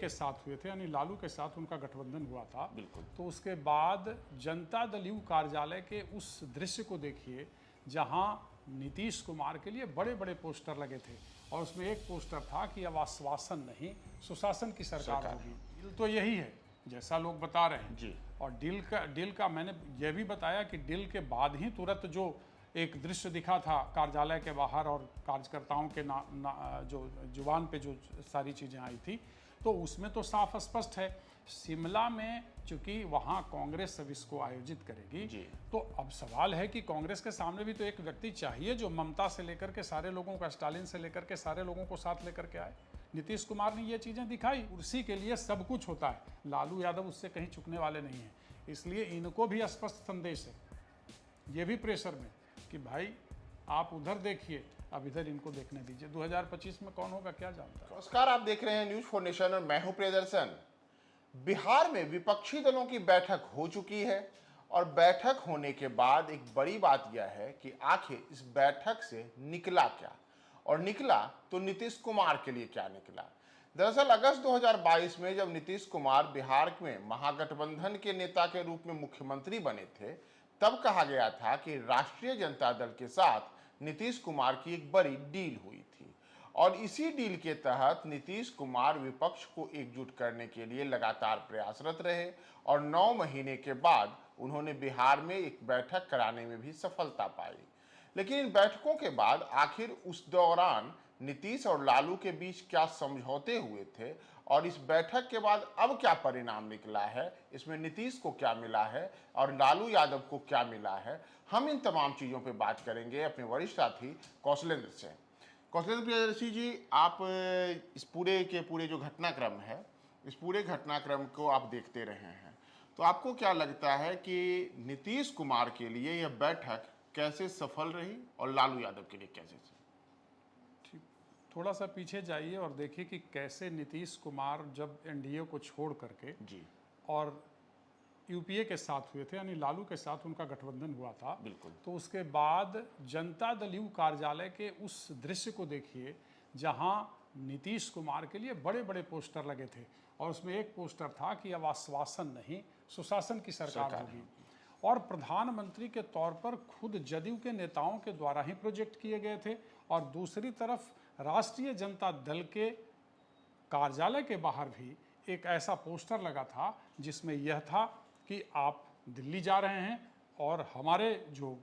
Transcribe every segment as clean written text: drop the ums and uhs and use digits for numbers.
के साथ हुए थे, यानी लालू के साथ उनका गठबंधन हुआ था। बिल्कुल। तो उसके बाद जनता दल यू कार्यालय के उस दृश्य को देखिए जहां नीतीश कुमार के लिए बड़े बड़े पोस्टर लगे थे और उसमें एक पोस्टर था कि अब आश्वासन नहीं सुशासन की सरकार होगी। डील तो यही है जैसा लोग बता रहे हैं जी। और डील का मैंने यह भी बताया कि डील के बाद ही तुरंत जो एक दृश्य दिखा था कार्यालय के बाहर और कार्यकर्ताओं के जो जुबान पे जो सारी चीज़ें आई थी, तो उसमें तो साफ स्पष्ट है शिमला में चूंकि वहाँ कांग्रेस अब इसको आयोजित करेगी जी। तो अब सवाल है कि कांग्रेस के सामने भी तो एक व्यक्ति चाहिए जो ममता से लेकर के सारे लोगों को, स्टालिन से लेकर के सारे लोगों को साथ लेकर के आए। नीतीश कुमार ने ये चीज़ें दिखाई। कुर्सी के लिए सब कुछ होता है, लालू यादव उससे कहीं चुकने वाले नहीं हैं, इसलिए इनको भी स्पष्ट संदेश है ये भी प्रेशर में कि भाई आप उधर देखिए, अब इधर इनको देखने दीजिए। 2025 में कौन होगा क्या जानता है। नमस्कार, आप देख रहे हैं न्यूज फॉर नेशन और मैं हूं प्रियदर्शन। बिहार में विपक्षी दलों की बैठक हो चुकी है और बैठक होने के बाद एक बड़ी बात यह है कि आखिर इस बैठक से निकला क्या, और निकला तो नीतीश कुमार के लिए क्या निकला। दरअसल अगस्त 2022 में जब नीतीश कुमार बिहार में महागठबंधन के नेता के रूप में मुख्यमंत्री बने थे, तब कहा गया था कि राष्ट्रीय जनता दल के साथ नीतीश कुमार की एक बड़ी डील हुई थी और इसी डील के तहत नीतीश कुमार विपक्ष को एकजुट करने के लिए लगातार प्रयासरत रहे और 9 महीने के बाद उन्होंने बिहार में एक बैठक कराने में भी सफलता पाई। लेकिन इन बैठकों के बाद आखिर उस दौरान नीतीश और लालू के बीच क्या समझौते हुए थे और इस बैठक के बाद अब क्या परिणाम निकला है, इसमें नीतीश को क्या मिला है और लालू यादव को क्या मिला है, हम इन तमाम चीज़ों पर बात करेंगे अपने वरिष्ठ साथी कौशलेंद्र से। कौशलेंद्र प्रियदर्शी जी, आप इस पूरे के पूरे जो घटनाक्रम है, इस पूरे घटनाक्रम को आप देखते रहे हैं, तो आपको क्या लगता है कि नीतीश कुमार के लिए यह बैठक कैसे सफल रही और लालू यादव के लिए कैसे? ठीक, थोड़ा सा पीछे जाइए और देखिए कि कैसे नीतीश कुमार जब एनडीए को छोड़ करके जी और यूपीए के साथ हुए थे, यानी लालू के साथ उनका गठबंधन हुआ था। बिल्कुल। तो उसके बाद जनता दल यू कार्यालय के उस दृश्य को देखिए जहां नीतीश कुमार के लिए बड़े बड़े पोस्टर लगे थे और उसमें एक पोस्टर था कि अब आश्वासन नहीं सुशासन की सरकार होगी और प्रधानमंत्री के तौर पर खुद जदयू के नेताओं के द्वारा ही प्रोजेक्ट किए गए थे और दूसरी तरफ राष्ट्रीय जनता दल के कार्यालय के बाहर भी एक ऐसा पोस्टर लगा था जिसमें यह था कि आप दिल्ली जा रहे हैं और हमारे जो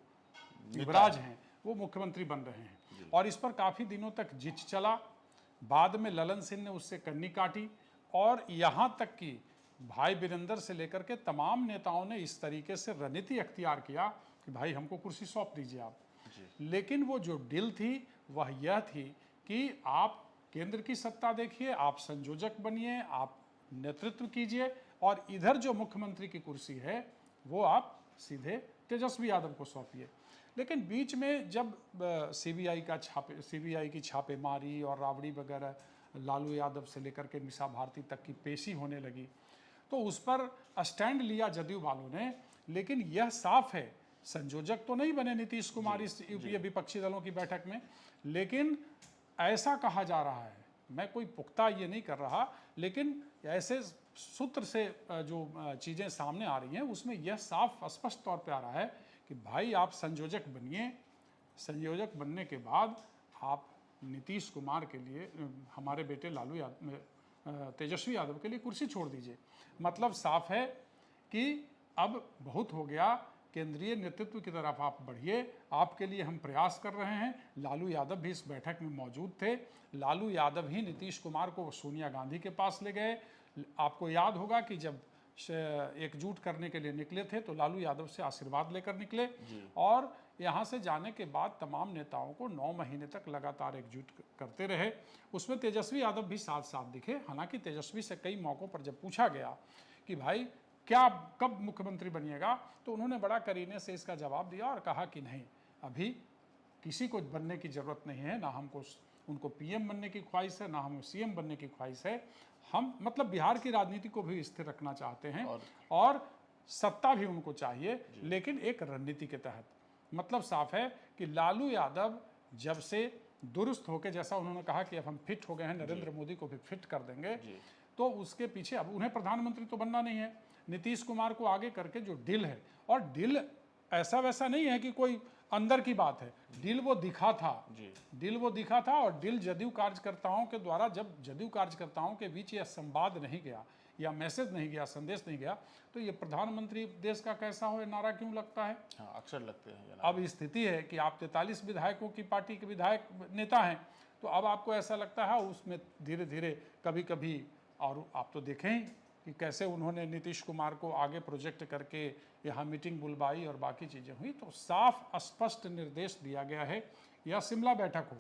युवराज हैं वो मुख्यमंत्री बन रहे हैं। और इस पर काफ़ी दिनों तक जिच चला, बाद में ललन सिंह ने उससे कन्नी काटी और यहाँ तक कि भाई वीरेंद्र से लेकर के तमाम नेताओं ने इस तरीके से रणनीति अख्तियार किया कि भाई हमको कुर्सी सौंप दीजिए आप। लेकिन वो जो डील थी वह यह थी कि आप केंद्र की सत्ता देखिए, आप संयोजक बनिए, आप नेतृत्व कीजिए और इधर जो मुख्यमंत्री की कुर्सी है वो आप सीधे तेजस्वी यादव को सौंपिए। लेकिन बीच में जब सीबीआई की छापेमारी और राबड़ी वगैरह लालू यादव से लेकर के मीसा भारती तक की पेशी होने लगी तो उस पर स्टैंड लिया जदयू वालों ने। लेकिन यह साफ है संयोजक तो नहीं बने नीतीश कुमार इस यूपीए विपक्षी दलों की बैठक में, लेकिन ऐसा कहा जा रहा है, मैं कोई पुख्ता ये नहीं कर रहा, लेकिन ऐसे सूत्र से जो चीज़ें सामने आ रही हैं उसमें यह साफ स्पष्ट तौर पे आ रहा है कि भाई आप संयोजक बनिए, संयोजक बनने के बाद आप नीतीश कुमार के लिए हमारे बेटे लालू यादव तेजस्वी यादव के लिए कुर्सी छोड़ दीजिए। मतलब साफ है कि अब बहुत हो गया, केंद्रीय नेतृत्व की तरफ आप बढ़िए, आपके लिए हम प्रयास कर रहे हैं। लालू यादव भी इस बैठक में मौजूद थे। लालू यादव ही नीतीश कुमार को सोनिया गांधी के पास ले गए। आपको याद होगा कि जब एकजुट करने के लिए निकले थे तो लालू यादव से आशीर्वाद लेकर निकले और यहाँ से जाने के बाद तमाम नेताओं को 9 महीने तक लगातार एकजुट करते रहे। उसमें तेजस्वी यादव भी साथ साथ दिखे। हालांकि तेजस्वी से कई मौक़ों पर जब पूछा गया कि भाई क्या कब मुख्यमंत्री बनिएगा, तो उन्होंने बड़ा करीने से इसका जवाब दिया और कहा कि नहीं, अभी किसी को बनने की ज़रूरत नहीं है, ना हमको उनको पीएम बनने की ख्वाहिश है, ना हमें सीएम बनने की ख्वाहिश है। हम मतलब बिहार की राजनीति को भी स्थिर रखना चाहते हैं और सत्ता भी उनको चाहिए, लेकिन एक रणनीति के तहत। मतलब साफ है कि लालू यादव जब से दुरुस्त होकर, जैसा उन्होंने कहा कि अब हम फिट हो गए हैं, नरेंद्र मोदी को भी फिट कर देंगे, तो उसके पीछे अब उन्हें प्रधानमंत्री तो बनना नहीं है, नीतीश कुमार को आगे करके जो डील है, और डील ऐसा वैसा नहीं है कि कोई अंदर की बात है, डील वो दिखा था, डील वो दिखा था, और डील जदयू कार्यकर्ताओं के द्वारा, जब जदयू कार्यकर्ताओं के बीच यह संवाद नहीं गया या मैसेज नहीं गया, संदेश नहीं गया, तो ये प्रधानमंत्री देश का कैसा हो, ये नारा क्यों लगता है? हाँ, अक्सर लगते हैं। अब स्थिति है कि आप 43 विधायकों की पार्टी के विधायक नेता हैं, तो अब आपको ऐसा लगता है उसमें धीरे धीरे कभी कभी, और आप तो देखें ही कि कैसे उन्होंने नीतीश कुमार को आगे प्रोजेक्ट करके यहाँ मीटिंग बुलवाई और बाकी चीज़ें हुई, तो साफ स्पष्ट निर्देश दिया गया है, यह शिमला बैठक हो,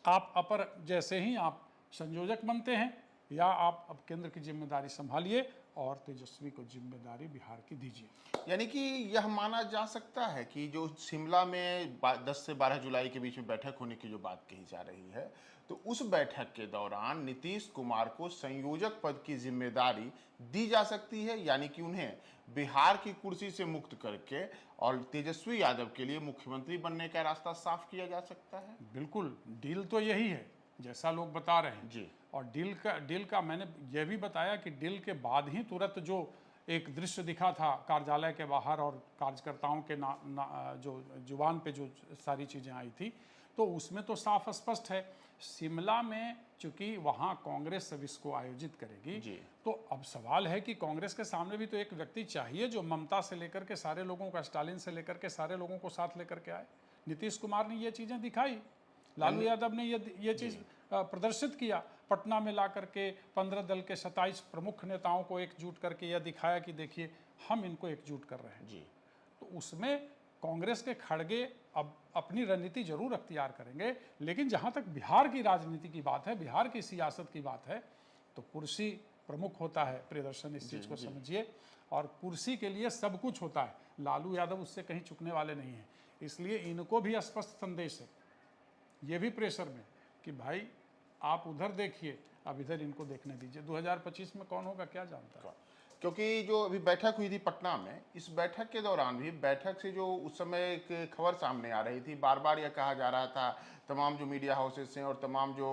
आप अपर जैसे ही आप संयोजक बनते हैं या आप अब केंद्र की जिम्मेदारी संभालिए और तेजस्वी को जिम्मेदारी बिहार की दीजिए। यानी कि यह माना जा सकता है कि जो शिमला में 10 से 12 जुलाई के बीच में बैठक होने की जो बात कही जा रही है, तो उस बैठक के दौरान नीतीश कुमार को संयोजक पद की जिम्मेदारी दी जा सकती है, यानी कि उन्हें बिहार की कुर्सी से मुक्त करके और तेजस्वी यादव के लिए मुख्यमंत्री बनने का रास्ता साफ किया जा सकता है। बिल्कुल, डील तो यही है जैसा लोग बता रहे हैं जी। और डील का मैंने यह भी बताया कि डील के बाद ही तुरंत जो एक दृश्य दिखा था कार्यालय के बाहर और कार्यकर्ताओं के जो जुबान पे जो सारी चीज़ें आई थी, तो उसमें तो साफ स्पष्ट है, शिमला में चूंकि वहाँ कांग्रेस अब इसको आयोजित करेगी जी। तो अब सवाल है कि कांग्रेस के सामने भी तो एक व्यक्ति चाहिए जो ममता से लेकर के सारे लोगों का, स्टालिन से लेकर के सारे लोगों को साथ लेकर के आए। नीतीश कुमार ने ये चीज़ें दिखाई, लालू यादव ने ये चीज़ प्रदर्शित किया, पटना में ला करके 15 दल के 27 प्रमुख नेताओं को एकजुट करके यह दिखाया कि देखिए हम इनको एकजुट कर रहे हैं। जी। तो उसमें कांग्रेस के खड़गे अब अपनी रणनीति जरूर अख्तियार करेंगे, लेकिन जहां तक बिहार की राजनीति की बात है, बिहार की सियासत की बात है, तो कुर्सी प्रमुख होता है। प्रियदर्शन इस चीज़ को समझिए, और कुर्सी के लिए सब कुछ होता है। लालू यादव उससे कहीं चुकने वाले नहीं हैं, इसलिए इनको भी स्पष्ट संदेश है, ये भी प्रेशर में कि भाई आप उधर देखिए, अब इधर इनको देखने दीजिए। 2025 में कौन होगा क्या जानता है। क्योंकि जो अभी बैठक हुई थी पटना में, इस बैठक के दौरान भी बैठक से जो उस समय एक खबर सामने आ रही थी, बार बार यह कहा जा रहा था, तमाम जो मीडिया हाउसेस हैं और तमाम जो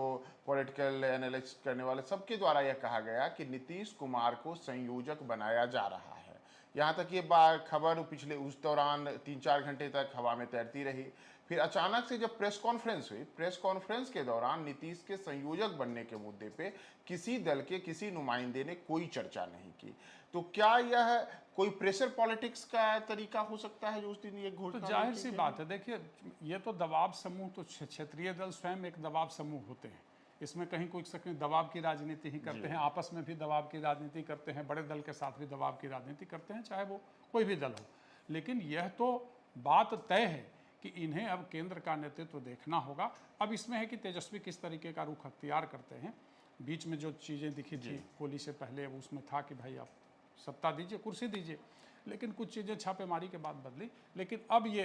पॉलिटिकल एनालिस्ट करने वाले सबके द्वारा यह कहा गया कि नीतीश कुमार को संयोजक बनाया जा रहा है। यहाँ तक ये खबर पिछले उस दौरान 3-4 घंटे तक हवा में तैरती रही। फिर अचानक से जब प्रेस कॉन्फ्रेंस हुई, प्रेस कॉन्फ्रेंस के दौरान नीतीश के संयोजक बनने के मुद्दे पे किसी दल के किसी नुमाइंदे ने कोई चर्चा नहीं की। तो क्या यह कोई प्रेशर पॉलिटिक्स का तरीका हो सकता है जो उस दिन ये घोषणा? तो जाहिर सी बात है, देखिए ये तो दबाव समूह, तो क्षेत्रीय दल स्वयं एक दबाव समूह होते हैं, इसमें कहीं कोई सकते दबाव की राजनीति ही करते हैं, आपस में भी दबाव की राजनीति करते हैं, बड़े दल के साथ भी दबाव की राजनीति करते हैं, चाहे वो कोई भी दल हो। लेकिन यह तो बात तय है कि इन्हें अब केंद्र का नेतृत्व देखना होगा। अब इसमें है कि तेजस्वी किस तरीके का रुख अख्तियार करते हैं। बीच में जो चीज़ें दिखी थी होली से पहले, उसमें था कि भाई आप सत्ता दीजिए, कुर्सी दीजिए, लेकिन कुछ चीज़ें छापेमारी के बाद बदली। लेकिन अब ये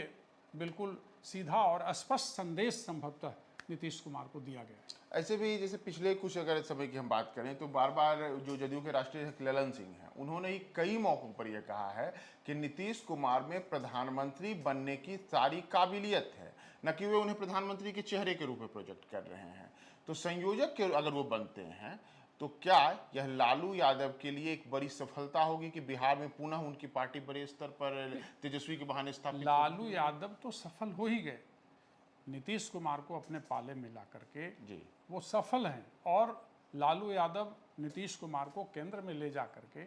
बिल्कुल सीधा और स्पष्ट संदेश संभवतः नीतीश कुमार को दिया गया। ऐसे भी जैसे पिछले कुछ अगर समय की हम बात करें तो बार बार जो जदयू के राष्ट्रीय अध्यक्ष ललन सिंह हैं, उन्होंने ही कई मौकों पर यह कहा है कि नीतीश कुमार में प्रधानमंत्री बनने की सारी काबिलियत है, न कि वे उन्हें प्रधानमंत्री के चेहरे के रूप में प्रोजेक्ट कर रहे हैं। तो संयोजक के अगर वो बनते हैं तो क्या यह लालू यादव के लिए एक बड़ी सफलता होगी कि बिहार में पुनः उनकी पार्टी बड़े स्तर पर तेजस्वी के बहाने स्थापित? लालू यादव तो सफल हो ही गए, नीतीश कुमार को अपने पाले में ला करके जी, वो सफल हैं। और लालू यादव नीतीश कुमार को केंद्र में ले जा करके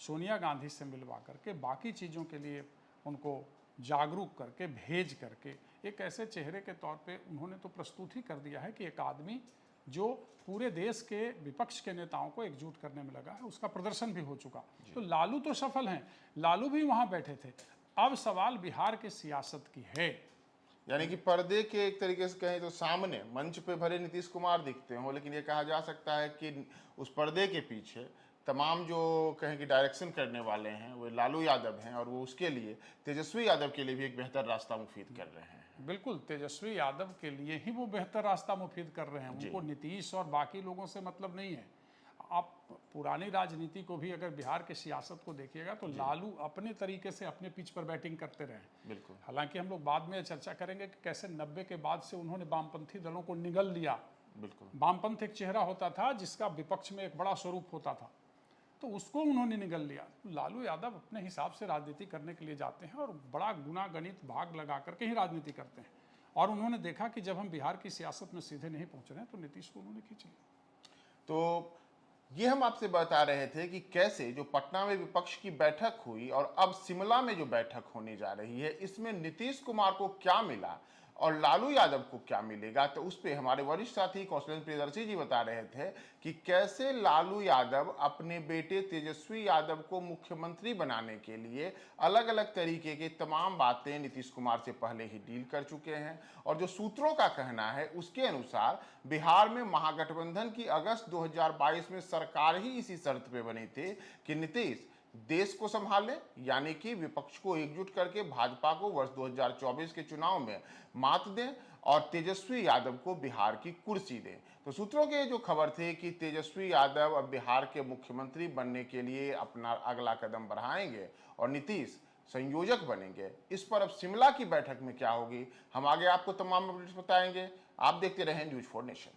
सोनिया गांधी से मिलवा करके बाकी चीज़ों के लिए उनको जागरूक करके भेज करके एक ऐसे चेहरे के तौर पे उन्होंने तो प्रस्तुत ही कर दिया है कि एक आदमी जो पूरे देश के विपक्ष के नेताओं को एकजुट करने में लगा है, उसका प्रदर्शन भी हो चुका। तो लालू तो सफल हैं, लालू भी वहाँ बैठे थे। अब सवाल बिहार के सियासत की है, यानी कि पर्दे के एक तरीके से कहें तो सामने मंच पे भले नीतीश कुमार दिखते हो, लेकिन ये कहा जा सकता है कि उस पर्दे के पीछे तमाम जो कहें कि डायरेक्शन करने वाले हैं वो लालू यादव हैं, और वो उसके लिए तेजस्वी यादव के लिए भी एक बेहतर रास्ता मुफीद कर रहे हैं। बिल्कुल, तेजस्वी यादव के लिए ही वो बेहतर रास्ता मुफीद कर रहे हैं, उनको नीतीश और बाकी लोगों से मतलब नहीं है। आप पुरानी राजनीति को भी अगर बिहार के सियासत को देखिएगा तो लालू अपने तरीके से अपने पिच पर बैटिंग करते रहे। बिल्कुल। हालांकि हम लोग बाद में चर्चा करेंगे कि कैसे 90 के बाद से उन्होंने वामपंथी दलों को निगल लिया बिल्कुल। वामपंथ एक चेहरा होता था जिसका विपक्ष में एक बड़ा स्वरूप होता था, तो उसको उन्होंने निगल लिया। लालू यादव अपने हिसाब से राजनीति करने के लिए जाते हैं और बड़ा गुना गणित भाग लगा करके ही राजनीति करते हैं। और उन्होंने देखा कि जब हम बिहार की सियासत में सीधे नहीं पहुंच रहे हैं तो नीतीश को उन्होंने खींच लिया। तो ये हम आपसे बता रहे थे कि कैसे जो पटना में विपक्ष की बैठक हुई और अब शिमला में जो बैठक होने जा रही है, इसमें नीतीश कुमार को क्या मिला और लालू यादव को क्या मिलेगा, तो उस पर हमारे वरिष्ठ साथी कौशलेंद्र प्रियदर्शी जी बता रहे थे कि कैसे लालू यादव अपने बेटे तेजस्वी यादव को मुख्यमंत्री बनाने के लिए अलग अलग तरीके की तमाम बातें नीतीश कुमार से पहले ही डील कर चुके हैं। और जो सूत्रों का कहना है उसके अनुसार बिहार में महागठबंधन की अगस्त 2022 में सरकार ही इसी शर्त पे बनी थी कि नीतीश देश को संभाले, यानी कि विपक्ष को एकजुट करके भाजपा को वर्ष 2024 के चुनाव में मात दें और तेजस्वी यादव को बिहार की कुर्सी दें। तो सूत्रों के जो खबर थी कि तेजस्वी यादव अब बिहार के मुख्यमंत्री बनने के लिए अपना अगला कदम बढ़ाएंगे और नीतीश संयोजक बनेंगे। इस पर अब शिमला की बैठक में क्या होगी, हम आगे आपको तमाम अपडेट्स बताएंगे। आप देखते रहें न्यूज़ 4 नेशन।